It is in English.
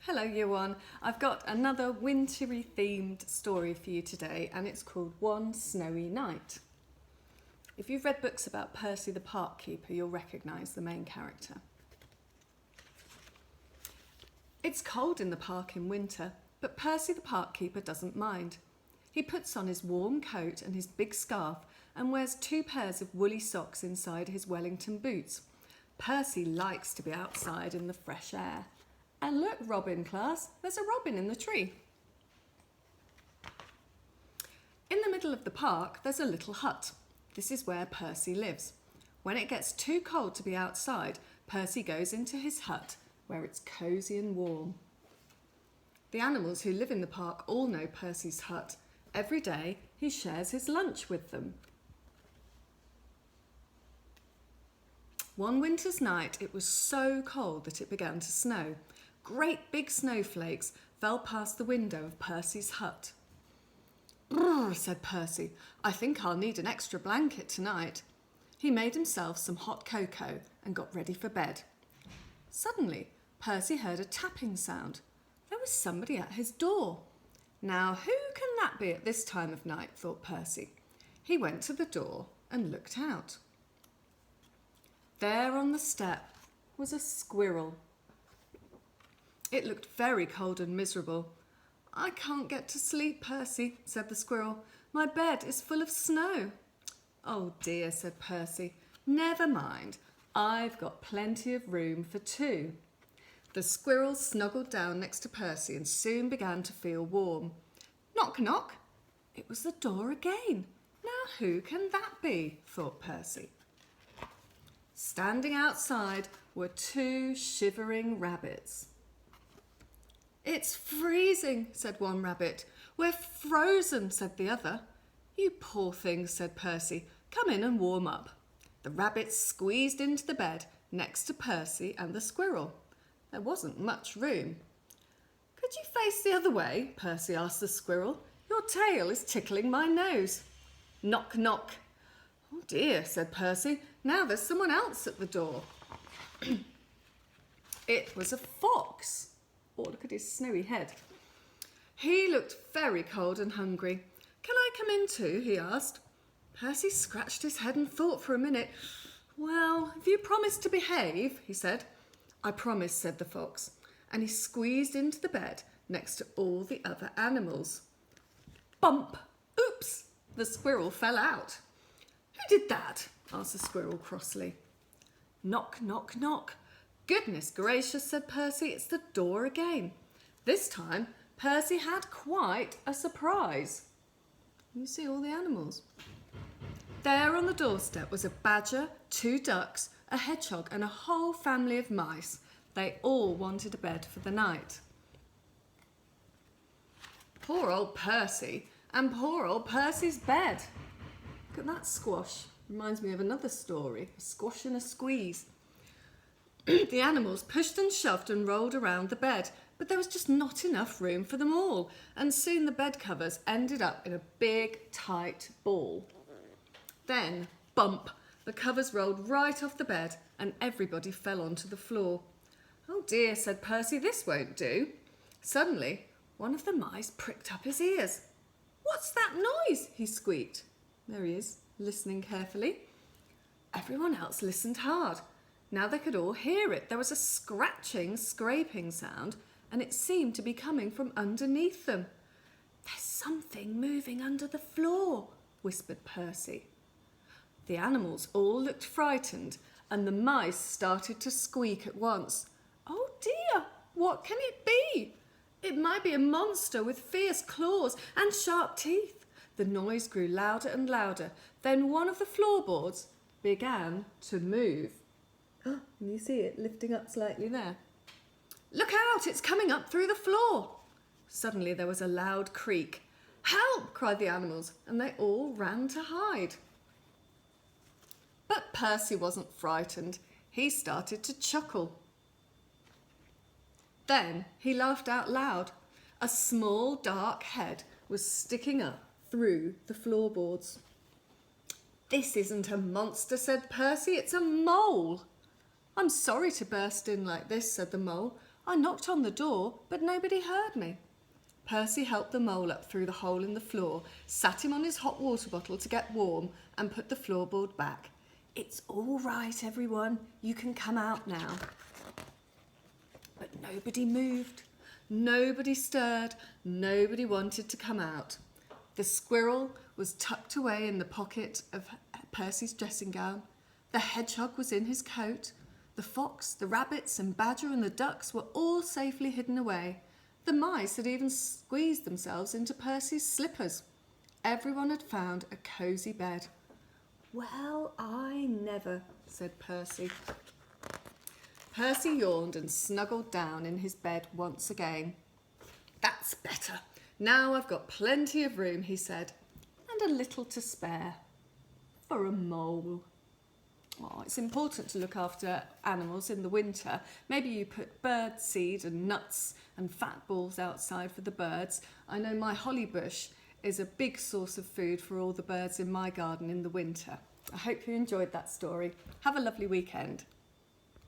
Hello Year 1, I've got another wintry themed story for you today and it's called One Snowy Night. If you've read books about Percy the Park Keeper, you'll recognise the main character. It's cold in the park in winter, but Percy the Park Keeper doesn't mind. He puts on his warm coat and his big scarf and wears 2 pairs of woolly socks inside his Wellington boots. Percy likes to be outside in the fresh air. And look, Robin class, there's a robin in the tree. In the middle of the park, there's a little hut. This is where Percy lives. When it gets too cold to be outside, Percy goes into his hut, where it's cosy and warm. The animals who live in the park all know Percy's hut. Every day, he shares his lunch with them. One winter's night, it was so cold that it began to snow. Great big snowflakes fell past the window of Percy's hut. "Brrr," said Percy. "I think I'll need an extra blanket tonight." He made himself some hot cocoa and got ready for bed. Suddenly, Percy heard a tapping sound. There was somebody at his door. Now, who can that be at this time of night, thought Percy. He went to the door and looked out. There on the step was a squirrel. It looked very cold and miserable. "I can't get to sleep, Percy," said the squirrel. "My bed is full of snow." "Oh dear," said Percy. "Never mind. I've got plenty of room for 2. The squirrel snuggled down next to Percy and soon began to feel warm. Knock, knock. It was the door again. Now who can that be, thought Percy. Standing outside were 2 shivering rabbits. "It's freezing," said one rabbit. "We're frozen," said the other. "You poor things," said Percy. "Come in and warm up." The rabbits squeezed into the bed next to Percy and the squirrel. There wasn't much room. "Could you face the other way?" Percy asked the squirrel. "Your tail is tickling my nose." Knock, knock. "Oh dear," said Percy. "Now there's someone else at the door." It was a fox. Oh, look at his snowy head. He looked very cold and hungry. "Can I come in too?" he asked. Percy scratched his head and thought for a minute. "Well, if you promise to behave," he said. "I promise," said the fox, and he squeezed into the bed next to all the other animals. Bump! Oops! The squirrel fell out. "Who did that?" asked the squirrel crossly. Knock, knock, knock. "Goodness gracious," said Percy, "it's the door again." This time, Percy had quite a surprise. You see all the animals. There on the doorstep was a badger, 2 ducks, a hedgehog and a whole family of mice. They all wanted a bed for the night. Poor old Percy and poor old Percy's bed. Look at that squash. Reminds me of another story, a squash and a squeeze. The animals pushed and shoved and rolled around the bed, but there was just not enough room for them all, and soon the bed covers ended up in a big, tight ball. Then, bump, the covers rolled right off the bed and everybody fell onto the floor. "Oh dear," said Percy, "this won't do." Suddenly, one of the mice pricked up his ears. "What's that noise?" he squeaked. There he is, listening carefully. Everyone else listened hard. Now they could all hear it. There was a scratching, scraping sound, and it seemed to be coming from underneath them. "There's something moving under the floor," whispered Percy. The animals all looked frightened, and the mice started to squeak at once. "Oh dear, what can it be? It might be a monster with fierce claws and sharp teeth." The noise grew louder and louder. Then one of the floorboards began to move. Can you see it lifting up slightly there? "Look out, it's coming up through the floor." Suddenly there was a loud creak. "Help!" cried the animals, and they all ran to hide. But Percy wasn't frightened. He started to chuckle. Then he laughed out loud. A small dark head was sticking up through the floorboards. "This isn't a monster," said Percy, "it's a mole." "I'm sorry to burst in like this," said the mole. I knocked on the door, but nobody heard me. Percy helped the mole up through the hole in the floor, sat him on his hot water bottle to get warm, and put the floorboard back. It's all right, everyone. You can come out now. But nobody moved. Nobody stirred. Nobody wanted to come out. The squirrel was tucked away in the pocket of Percy's dressing gown. The hedgehog was in his coat. The fox, the rabbits and badger and the ducks were all safely hidden away. The mice had even squeezed themselves into Percy's slippers. Everyone had found a cosy bed. Well, I never, said Percy. Percy yawned and snuggled down in his bed once again. That's better. Now I've got plenty of room, he said, and a little to spare. For a mole. Oh, it's important to look after animals in the winter. Maybe you put bird seed and nuts and fat balls outside for the birds. I know my holly bush is a big source of food for all the birds in my garden in the winter. I hope you enjoyed that story. Have a lovely weekend.